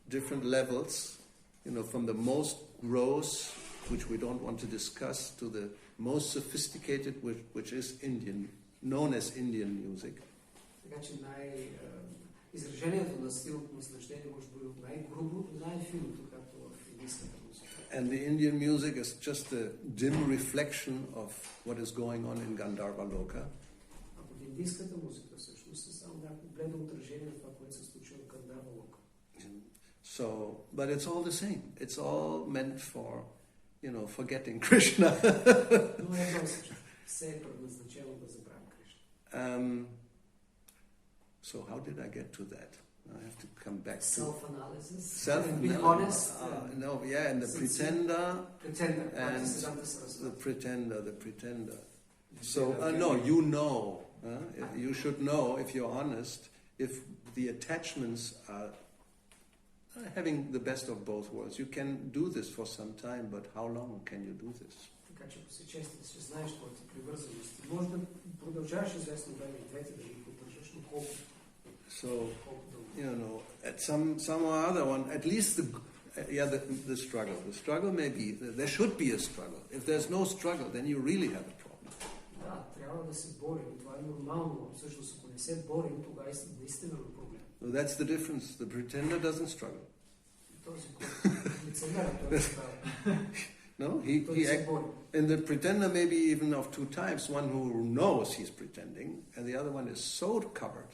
[SPEAKER 1] different levels, from the most gross, which we don't want to discuss, to the most sophisticated, which is known as Indian music.
[SPEAKER 3] Така че изражението на стилното наслаждение може да бъде от най-грубо до най-финото, както в индийската музика.
[SPEAKER 1] And the Indian music is just a dim reflection of what is going on in Gandharva Loka.
[SPEAKER 3] А пък индийската музика всъщност е само някакво бледо отражение на това, което се случва в Гандharva Loka.
[SPEAKER 1] So, but it's all the same. It's all meant for, forgetting Krishna.
[SPEAKER 3] Но е едно също. Все е предназначено да забравим Кришна.
[SPEAKER 1] So how did I get to that? I have to come back to
[SPEAKER 3] self-analysis. Be honest.
[SPEAKER 1] And the pretender. And the pretender. So you should know, if you're honest, if the attachments are having the best of both worlds. You can do this for some time, but how long can you do this?
[SPEAKER 3] Така че ако си честен, ще знаеш твоите привързаности. Може да продължаваш известно време и двете да ги поддържаш, но колко.
[SPEAKER 1] So, at some or other one, at least the struggle. The struggle may be, there should be a struggle. If there's no struggle, then you really have a problem.
[SPEAKER 3] Да, трябва да се борим. Това е нормално. Всъщност, ако не се борим, тогава наистина има проблем.
[SPEAKER 1] Well, that's the difference. The pretender doesn't struggle.
[SPEAKER 3] Този, който лицемерът, той се прави.
[SPEAKER 1] No, and the pretender may be even of two types. One who knows he's pretending, and the other one is so covered.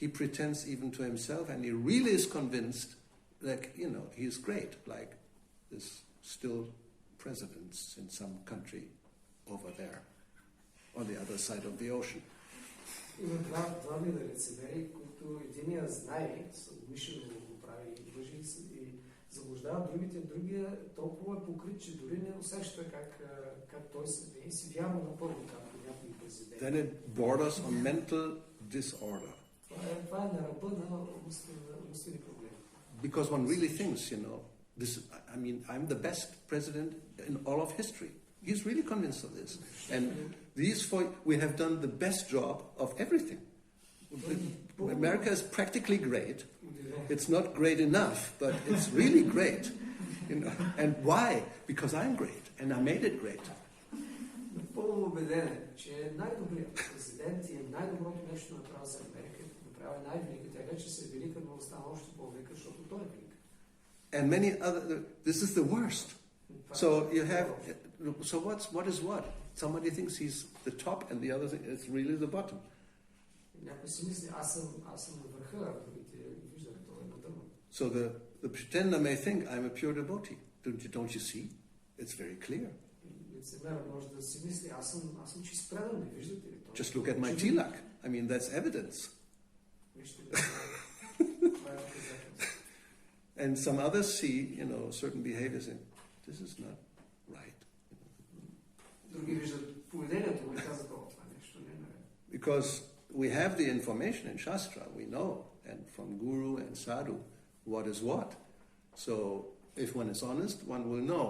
[SPEAKER 1] He pretends even to himself, and he really is convinced that, he's great, like this still president in some country over there, on the other side of the ocean.
[SPEAKER 3] Има два вида лицемери, които единия знае, умишлено го прави и лъжи и заблуждава другите, другия толкова е покрит, че дори не усеща как той си вярва напълно, както някой президент.
[SPEAKER 1] Then it borders on mental disorder.
[SPEAKER 3] Това е на ръба на умствени проблеми.
[SPEAKER 1] Because one really thinks, I'm the best president in all of history. He's really convinced of this. And we have done the best job of everything. America is practically great. It's not great enough, but it's really great. And why? Because I'm great, and I made it great.
[SPEAKER 3] Напълно убеден е, че е най-добрият президент и е най-доброто нещо направил за Америка. Направи най-велика. Тя вече се е велика, но остана още по-велика, защото той е велик.
[SPEAKER 1] And many other. This is the worst. So you have. So what is what? Somebody thinks he's the top, and the other thing is really the bottom.
[SPEAKER 3] Някой си мисли, аз съм на върха, а другите виждат, той е на дъно.
[SPEAKER 1] So the pretender may think, I'm a pure devotee. Don't you see? It's very clear.
[SPEAKER 3] Лицемерът може да си мисли, аз съм чист предан, не виждате ли?
[SPEAKER 1] Just look at my tilak. That's evidence.
[SPEAKER 3] Вижте ли?
[SPEAKER 1] And some others see, certain behaviors and this is not right.
[SPEAKER 3] Други виждат поведението му и казват, това нещо не е наред.
[SPEAKER 1] Because we have the information in Shastra, we know, and from Guru and Sadhu, what is what. So if one is honest, one will know,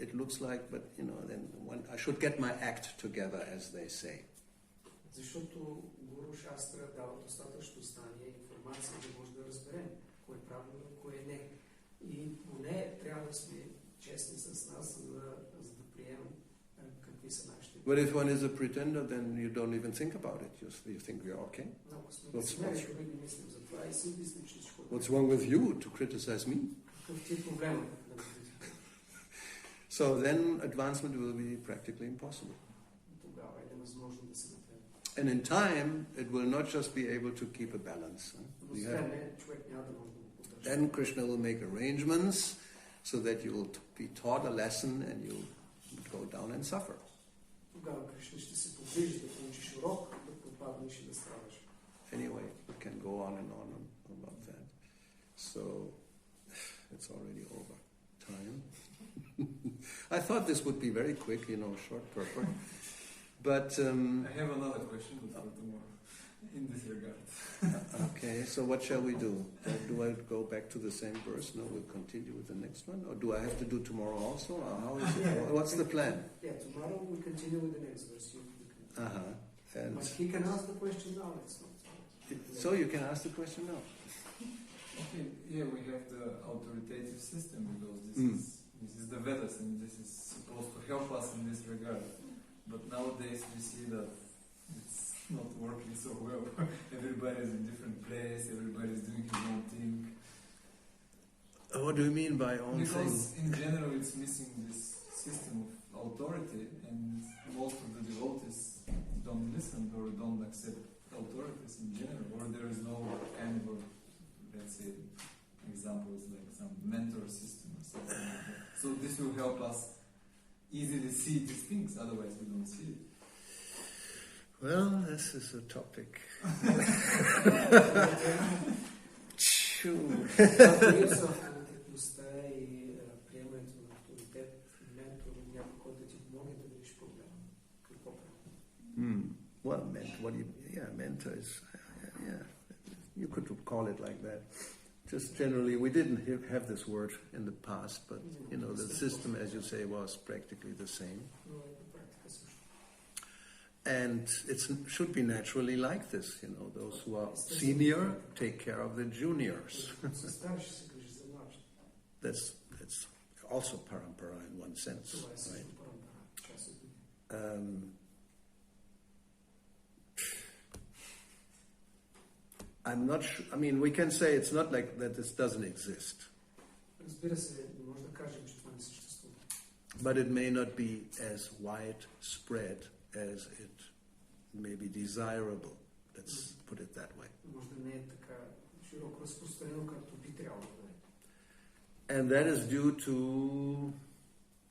[SPEAKER 1] it looks like, but then I should get my act together, as they say.
[SPEAKER 3] Защото Гуру Шастра дава достатъчно знание и информация, да може да разберем кое е правилно и кое не. И поне трябва да сме честни с нас, за да приемем какви са нашите.
[SPEAKER 1] But if one is a pretender, then you don't even think about it. You think you're okay.
[SPEAKER 3] Много сме лицемери, дори не мислим за това и си мислим, че всичко е.
[SPEAKER 1] What's wrong with you to criticize me?
[SPEAKER 3] Какъв ти е проблемът?
[SPEAKER 1] So then advancement will be practically impossible.
[SPEAKER 3] Тогава е невъзможно да се напредва.
[SPEAKER 1] And in time, it will not just be able to keep a balance.
[SPEAKER 3] Но с време човек няма да може да го поддържа.
[SPEAKER 1] Then Krishna will make arrangements so that you will be taught a lesson and you go down and suffer.
[SPEAKER 3] Тогава Кришна ще се погрижи да получиш урок, да попаднеш и да страдаш.
[SPEAKER 1] Anyway, we can go on and on about that. So, it's already over time. I thought this would be very quick, short purport. But
[SPEAKER 2] I have another question for tomorrow in this regard.
[SPEAKER 1] Okay, so what shall we do? Do I go back to the same verse? No, we'll continue with the next one? Or do I have to do tomorrow also? Or how is it? What's the plan?
[SPEAKER 3] Yeah, tomorrow we'll continue with the next verse.
[SPEAKER 1] And
[SPEAKER 3] but he can ask the question now. It's not.
[SPEAKER 1] So you can ask the question now.
[SPEAKER 2] Okay, yeah, we have the authoritative system because this is the Vedas and this is supposed to help us in this regard. But nowadays we see that it's not working so well. Everybody's in different place, everybody's doing his own thing.
[SPEAKER 1] What do you mean by own thing?
[SPEAKER 2] Because in general it's missing this system of authority and most of the devotees don't listen or don't accept authorities in general, or there is no kind of, let's say, examples like some mentor system or something like that. So this will help us easily see these things, otherwise we don't see it.
[SPEAKER 1] Well, this is a topic. Well, mentor is, you could call it like that. Just generally, we didn't have this word in the past, but the system, as you say, was practically the same. And it should be naturally like this, those who are senior take care of the juniors. That's also parampara in one sense, right? I'm not sure. I mean, we can say it's not like that this doesn't exist. But it may not be as widespread as it may be desirable. Let's put it that way. And that is due to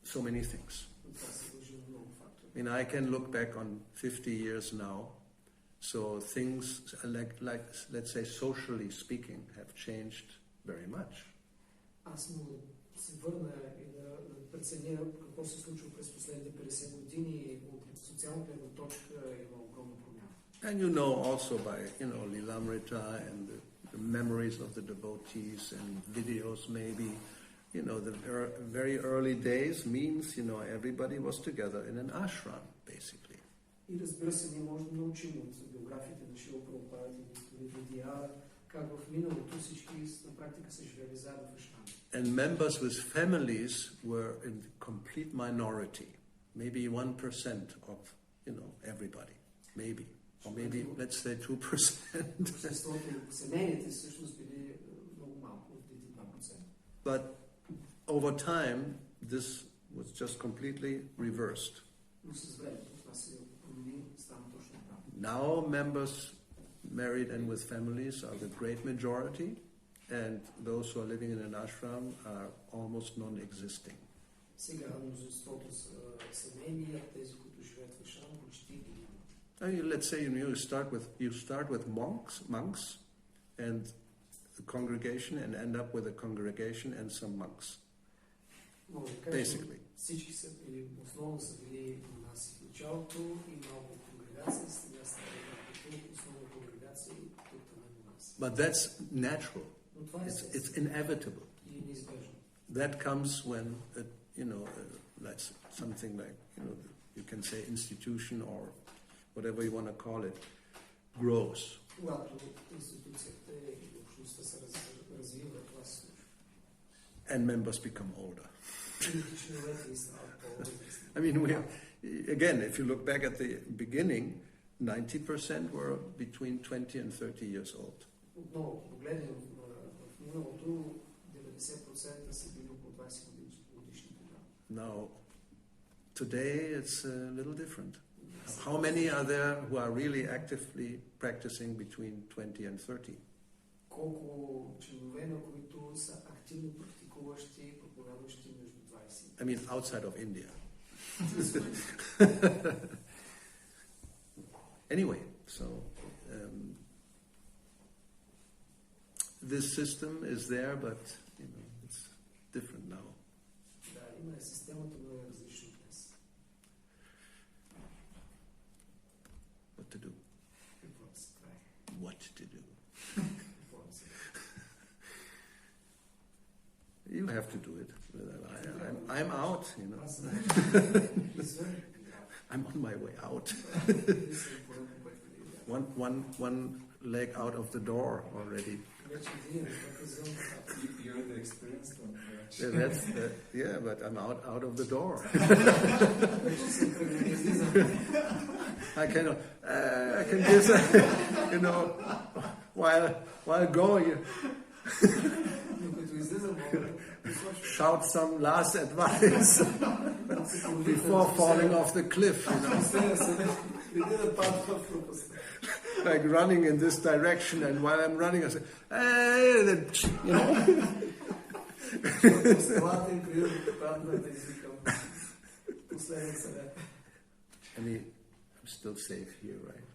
[SPEAKER 1] so many things. I mean, I can look back on 50 years now. So things like let's say socially speaking have changed very much.
[SPEAKER 3] Аз мога да се върна и да преценя какво се случва през последните 50 години и от социална гледна точка има огромна промяна.
[SPEAKER 1] And also by Lilamrita and the memories of the devotees and videos maybe, the very early days means everybody was together in an ashram basically.
[SPEAKER 3] И разбира се, ние можем да научим от биографията на Шила Прабхупада и видеа как в миналото всички на практика са живели заедно в ашрам.
[SPEAKER 1] And members with families were in complete minority, maybe 1% of everybody, maybe, or maybe let's say 2%.
[SPEAKER 3] Семейните всъщност били много малко, от 2%.
[SPEAKER 1] But over time, this was just completely reversed.
[SPEAKER 3] Но с времето това се промени, стана точно така.
[SPEAKER 1] Now members married and with families are the great majority, and those who are living in an ashram are almost non-existing.
[SPEAKER 3] Сега мнозинството са семейни, а тези, които живеят в ашрам, почти ги няма.
[SPEAKER 1] Let's say you start with monks and a congregation and end up with a congregation and some monks. Basically.
[SPEAKER 3] Всички са били, основно са били монаси в началото и малко конгрегации, сега са били основно конгрегации и тук монаси.
[SPEAKER 1] But that's natural. It's inevitable.
[SPEAKER 3] И неизбежно.
[SPEAKER 1] That comes when that's something like you can say institution or whatever you want to call it grows.
[SPEAKER 3] Когато институцията и общността се развива, това се случва.
[SPEAKER 1] And members become older. I mean, again, if you look back at the beginning, 90% were between 20 and 30 years old.
[SPEAKER 3] Отново, ако погледнем в миналото, 90% са били около 20 годишни тогава.
[SPEAKER 1] Now, today it's a little different. How many are there who are really actively practicing between 20 and 30?
[SPEAKER 3] Колко членове, на които са активно практикуващи, проповядващи между 20?
[SPEAKER 1] I mean, outside of India. Anyway, so this system is there, but it's different now.
[SPEAKER 3] Да, има системата, но е различна днес.
[SPEAKER 1] What to do?
[SPEAKER 3] Какво да се прави?
[SPEAKER 1] What to do?
[SPEAKER 3] Какво да се прави?
[SPEAKER 1] You have to do it. I'm out,
[SPEAKER 3] Аз знам. Извън.
[SPEAKER 1] I'm on my way out. One leg out of the door already.
[SPEAKER 2] You're the experienced one.
[SPEAKER 1] Yeah, but I'm out of the door. I can give while going. Shout some last advice before falling off the cliff, Like running in this direction, and while I'm running, I say, "Hey," I mean, I'm still safe here, right?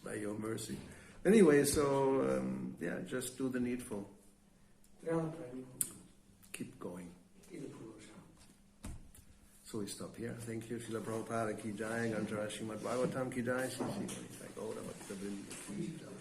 [SPEAKER 1] By your mercy. Anyway, so just do the needful. Keep going. So we stop here. Thank you, Srila Prabhupada ki jai, Ganjara Srimad Bhagavatam ki jai, Sri Sri Gaura Bhakta Vrinda ki jai.